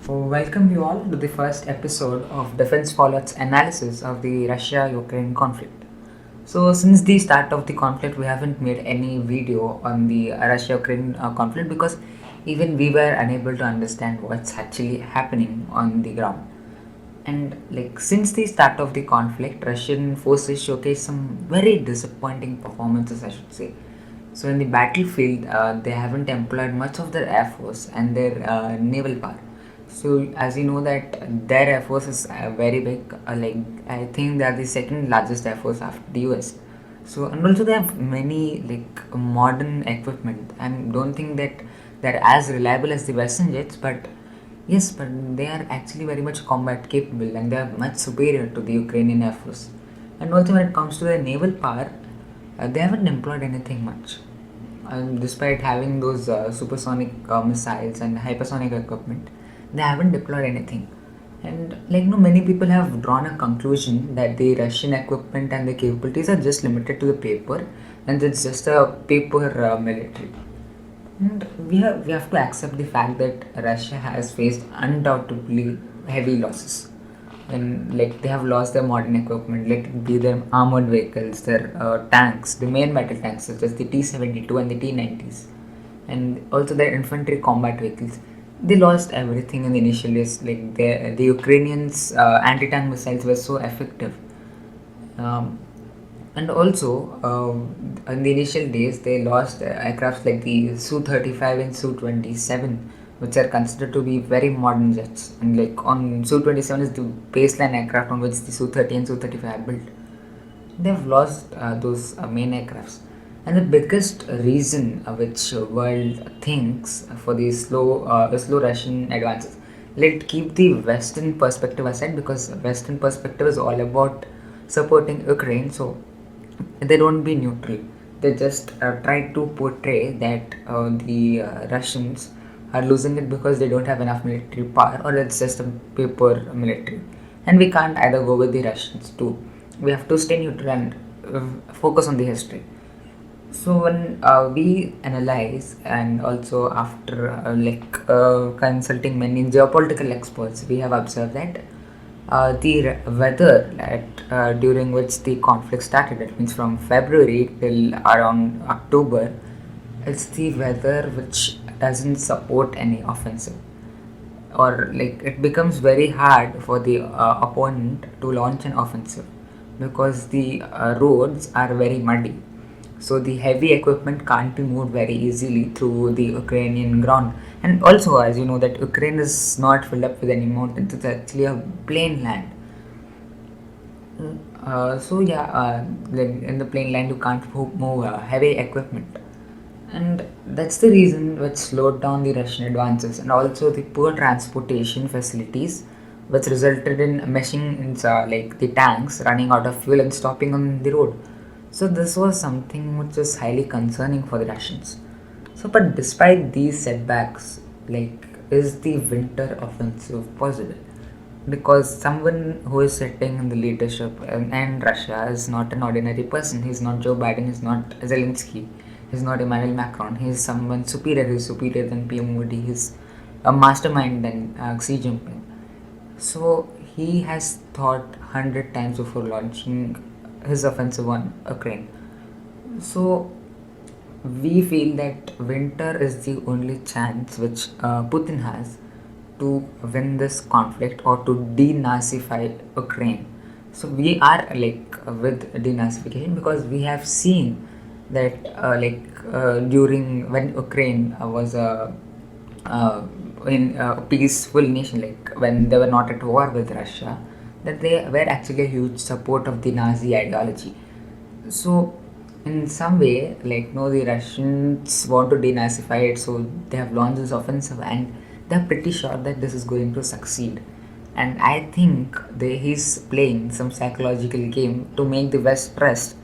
Welcome you all to the first episode of Defense Fallout's analysis of the Russia-Ukraine conflict. So, since the start of the conflict, we haven't made any video on the Russia-Ukraine conflict because even we were unable to understand what's actually happening on the ground. And since the start of the conflict, Russian forces showcase some very disappointing performances, I should say. So in the battlefield, they haven't employed much of their air force and their naval power. So as you know that their air force is very big. I think they are the second largest air force after the US. So and also they have many modern equipment, and don't think that they're as reliable as the Western jets, but yes, but they are actually very much combat capable and they are much superior to the Ukrainian Air Force. And also, when it comes to their naval power, they haven't employed anything much. Despite having those supersonic missiles and hypersonic equipment, they haven't deployed anything. And many people have drawn a conclusion that the Russian equipment and the capabilities are just limited to the paper, and it's just a paper military. And we have to accept the fact that Russia has faced undoubtedly heavy losses. And they have lost their modern equipment, let it be their armored vehicles, their tanks, the main battle tanks such as the T-72 and the T-90s, and also their infantry combat vehicles. They lost everything in the initial days. The Ukrainians' anti-tank missiles were so effective. Um, and also, in the initial days, they lost aircrafts like the Su-35 and Su-27, which are considered to be very modern jets. And on Su-27 is the baseline aircraft on which the Su-30 and Su-35 are built. They've lost those main aircrafts. And the biggest reason which world thinks for the slow Russian advances. Let's keep the Western perspective aside, because Western perspective is all about supporting Ukraine. So they don't be neutral. They just try to portray that the Russians are losing it because they don't have enough military power, or it's just a paper military. And we can't either go with the Russians too. We have to stay neutral and focus on the history. So when we analyze, and also after consulting many geopolitical experts, we have observed that the weather during which the conflict started, that means from February till around October, it's the weather which doesn't support any offensive, or it becomes very hard for the opponent to launch an offensive because the roads are very muddy. So the heavy equipment can't be moved very easily through the Ukrainian ground. And also, as you know, that Ukraine is not filled up with any mountains; it's actually a plain land. In the plain land, you can't move heavy equipment, and that's the reason which slowed down the Russian advances, and also the poor transportation facilities, which resulted in machines like the tanks running out of fuel and stopping on the road. So this was something which was highly concerning for the Russians. So, but despite these setbacks, is the winter offensive possible? Because someone who is sitting in the leadership and Russia is not an ordinary person. He's not Joe Biden. He's not Zelensky. He's not Emmanuel Macron. He's someone superior. He's superior than PM Modi. He's a mastermind than Xi Jinping. So he has thought 100 times before launching his offensive on Ukraine. So we feel that winter is the only chance which Putin has to win this conflict or to denazify Ukraine. So we are with denazification because we have seen that during when Ukraine was in a peaceful nation, when they were not at war with Russia, that they were actually a huge support of the Nazi ideology. So in some way, no, the Russians want to denazify it, so they have launched this offensive, and they're pretty sure that this is going to succeed. And I think he's playing some psychological game to make the West trust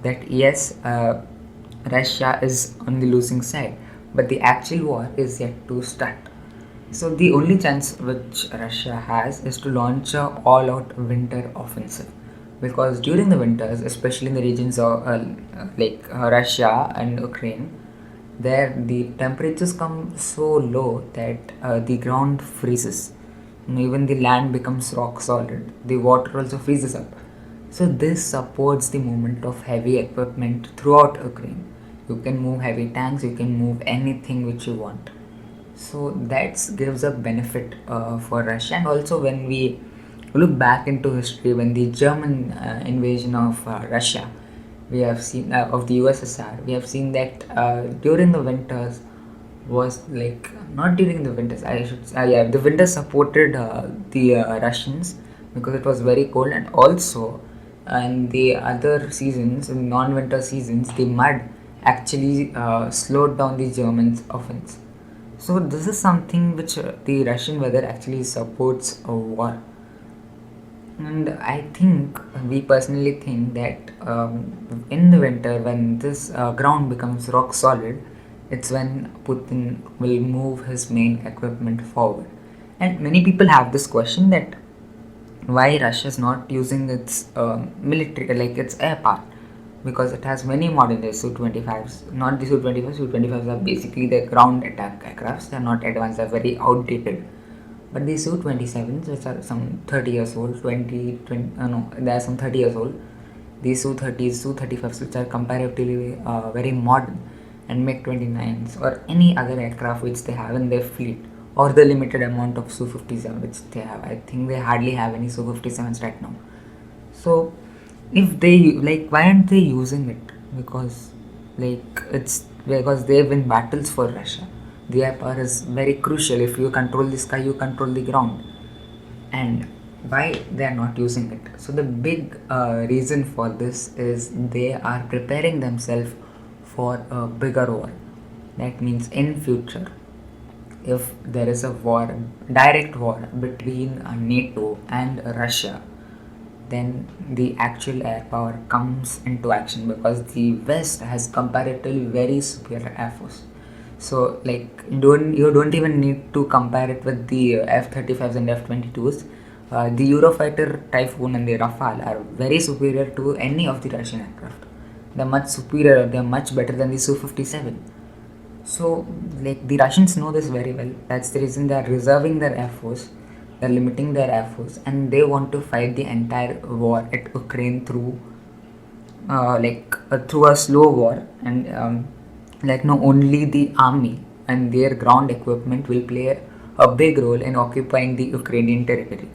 that yes, Russia is on the losing side, but the actual war is yet to start. So the only chance which Russia has is to launch a all-out winter offensive, because during the winters, especially in the regions of Russia and Ukraine, there the temperatures come so low that the ground freezes. even the land becomes rock solid. The water also freezes up. So this supports the movement of heavy equipment throughout Ukraine. You can move heavy tanks, you can move anything which you want. So that gives a benefit for Russia. And also when we look back into history, when the German invasion of Russia, we have seen of the USSR, we have seen that during the winters was like not during the winters. I should yeah, the winter supported the Russians because it was very cold, and also in the other seasons, in non-winter seasons, the mud actually slowed down the Germans' offense. So this is something which the Russian weather actually supports a war. And I think we personally think that in the winter, when this ground becomes rock solid, it's when Putin will move his main equipment forward. And many people have this question that why Russia is not using its military, like its air power, because it has many modern day Su-25s. Not the Su-25s. Su-25s are basically the ground attack aircrafts. They are not advanced. They are very outdated. But the Su-27s, which are some 30 years old, 20, no, they are some 30 years old. These Su-30s, Su-35s, which are comparatively very modern, and MiG-29s or any other aircraft which they have in their fleet, or the limited amount of Su-57 which they have. I think they hardly have any Su-57s right now. So if they like, why aren't they using it? Because like it's because they win battles for Russia. The air power is very crucial. If you control the sky, you control the ground. And why they are not using it? So the big reason for this is they are preparing themselves for a bigger war. That means in future, if there is a war, direct war between NATO and Russia, then the actual air power comes into action because the West has comparatively very superior air force. So like you don't even need to compare it with the F-35s and F-22s. The Eurofighter Typhoon and the Rafale are very superior to any of the Russian aircraft. They're much superior. They're much better than the Su-57. So like the Russians know this very well. That's the reason they are reserving their air force. They're limiting their air force, and they want to fight the entire war at Ukraine through through a slow war. And like no, only the army and their ground equipment will play a big role in occupying the Ukrainian territory.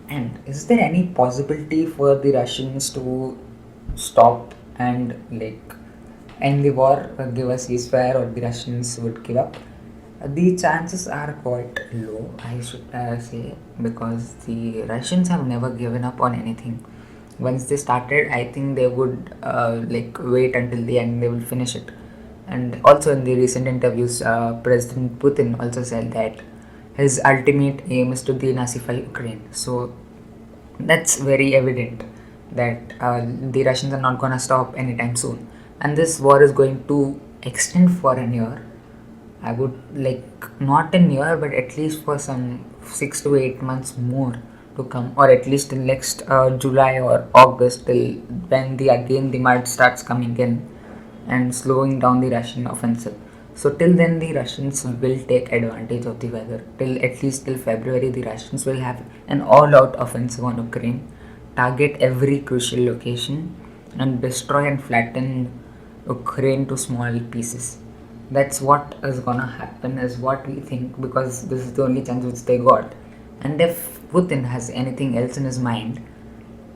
And is there any possibility for the Russians to stop and like end the war, give a ceasefire, or the Russians would give up? The chances are quite low, I should say, because the Russians have never given up on anything. Once they started, I think they would like wait until the end. They will finish it. And also in the recent interviews, President Putin also said that his ultimate aim is to denazify Ukraine. So that's very evident that the Russians are not gonna stop anytime soon, and this war is going to extend for an year. I would like not a year, but at least for some 6 to 8 months more to come, or at least till next July or August, till when the mud starts coming in and slowing down the Russian offensive. So till then, the Russians will take advantage of the weather. Till at least till February, the Russians will have an all-out offensive on Ukraine, target every crucial location, and destroy and flatten Ukraine to small pieces. That's what is gonna happen, is what we think, because this is the only chance which they got. And if Putin has anything else in his mind,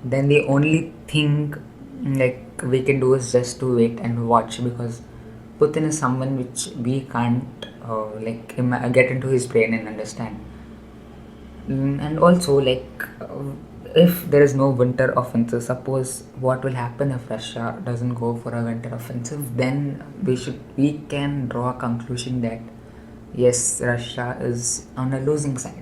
then the only thing like we can do is just to wait and watch, because Putin is someone which we can't get into his brain and understand. And also if there is no winter offensive, suppose what will happen if Russia doesn't go for a winter offensive, then we can draw a conclusion that yes, Russia is on a losing side.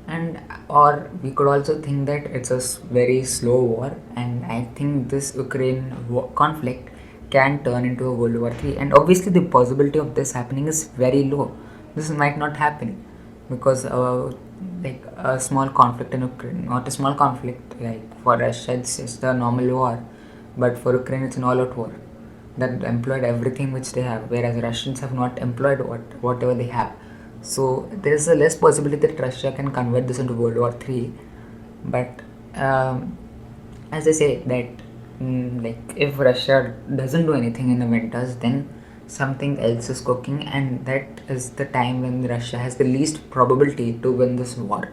And or we could also think that it's a very slow war, and I think this Ukraine conflict can turn into a World War III. And obviously, the possibility of this happening is very low. This might not happen because like a small conflict in Ukraine, not a small conflict. Like for Russia, it's just a normal war, but for Ukraine, it's an all-out war that employed everything which they have, whereas Russians have not employed whatever they have. So there is a less possibility that Russia can convert this into World War III. But um, as I say that like if Russia doesn't do anything in the winters, then something else is cooking, and that is the time when Russia has the least probability to win this war.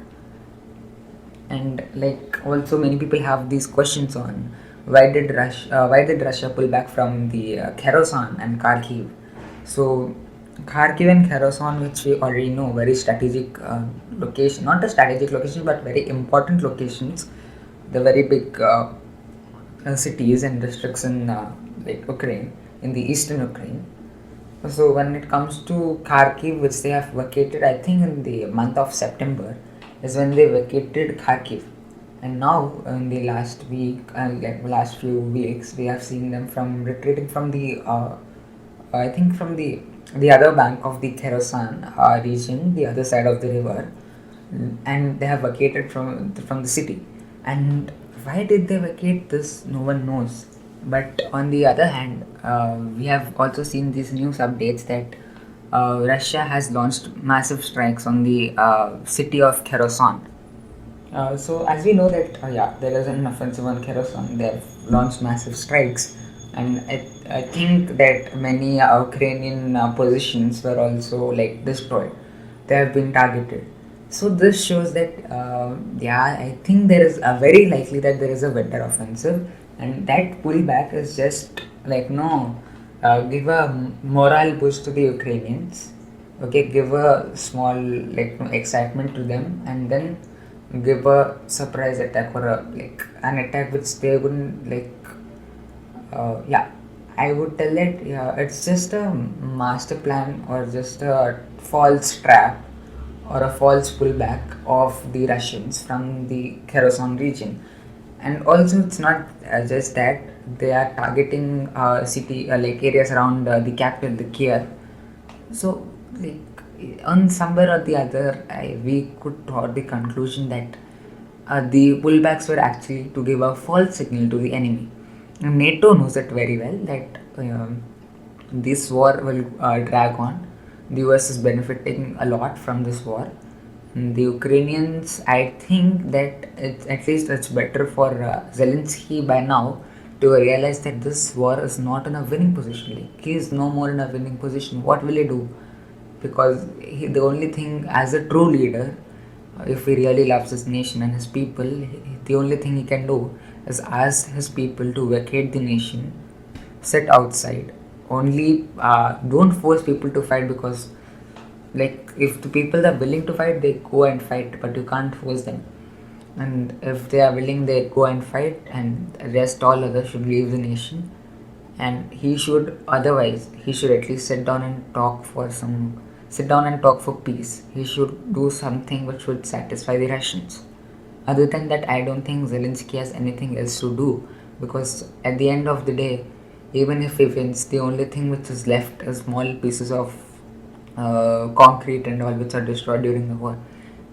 And like also many people have these questions on why did Russia pull back from the Kherson and Kharkiv. So Kharkiv and Kherson, which we already know, very strategic location, not a strategic location but very important locations, the very big cities and districts in like Ukraine, in the eastern Ukraine. So when it comes to Kharkiv, which they have vacated, I think in the month of September, is when they vacated Kharkiv. And now in the last week and like last few weeks, we have seen them from retreating from the, I think from the other bank of the Kherson region, the other side of the river, and they have vacated from the city. And why did they vacate this? No one knows. But on the other hand, we have also seen these news updates that Russia has launched massive strikes on the city of Kherson. So as we know that yeah, there is an offensive on Kherson. They have launched massive strikes, and I think that many Ukrainian positions were also like destroyed. They have been targeted. So this shows that yeah, I think there is a very likely that there is a winter offensive, and that pullback is just like no, give a moral boost to the Ukrainians. Okay, give a small like excitement to them, and then give a surprise attack or a like an attack which they wouldn't like. Yeah, I would tell it. Yeah, it's just a master plan or just a false trap or a false pullback of the Russians from the Kherson region. And also, it's not just that they are targeting city like areas around the capital, the Kiev. So, like on somewhere or the other, we could draw the conclusion that the pullbacks were actually to give a false signal to the enemy. And NATO knows it very well that this war will drag on. The US is benefiting a lot from this war. The Ukrainians, I think that at least it's better for Zelensky by now to realize that this war is not in a winning position. Like, he is no more in a winning position. What will he do? Because the only thing, as a true leader, if he really loves his nation and his people, the only thing he can do is ask his people to vacate the nation, sit outside. Only don't force people to fight, because like if the people are willing to fight, they go and fight, but you can't force them. And if they are willing, they go and fight, and rest all others should leave the nation. And he should, otherwise he should at least sit down and talk for peace. He should do something which would satisfy the Russians. Other than that, I don't think Zelensky has anything else to do, because at the end of the day, even if he wins, the only thing which is left is small pieces of concrete and all which are destroyed during the war.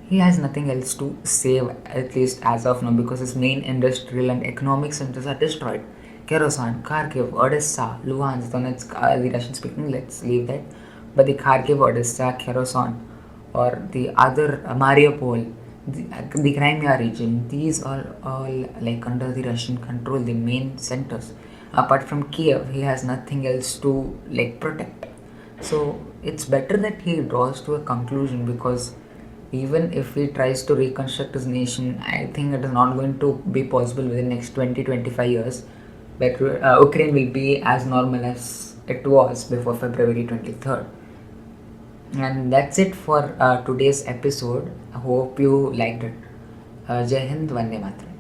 He has nothing else to save, at least as of now, because his main industrial and economic centers are destroyed. Kherson, Kharkiv, Odessa, Luhansk, Donetsk, the Russian speaking, let's leave that. But the Kharkiv, Odessa, Kherson, or the other Mariupol, the Crimea region, these are all like under the Russian control, the main centers. Apart from Kiev, he has nothing else to like protect. So it's better that he draws to a conclusion, because even if he tries to reconstruct his nation, I think it is not going to be possible within the next 20-25 years. But Ukraine will be as normal as it was before February 23rd. And that's it for today's episode. I hope you liked it. Jai Hind, Vande Mataram.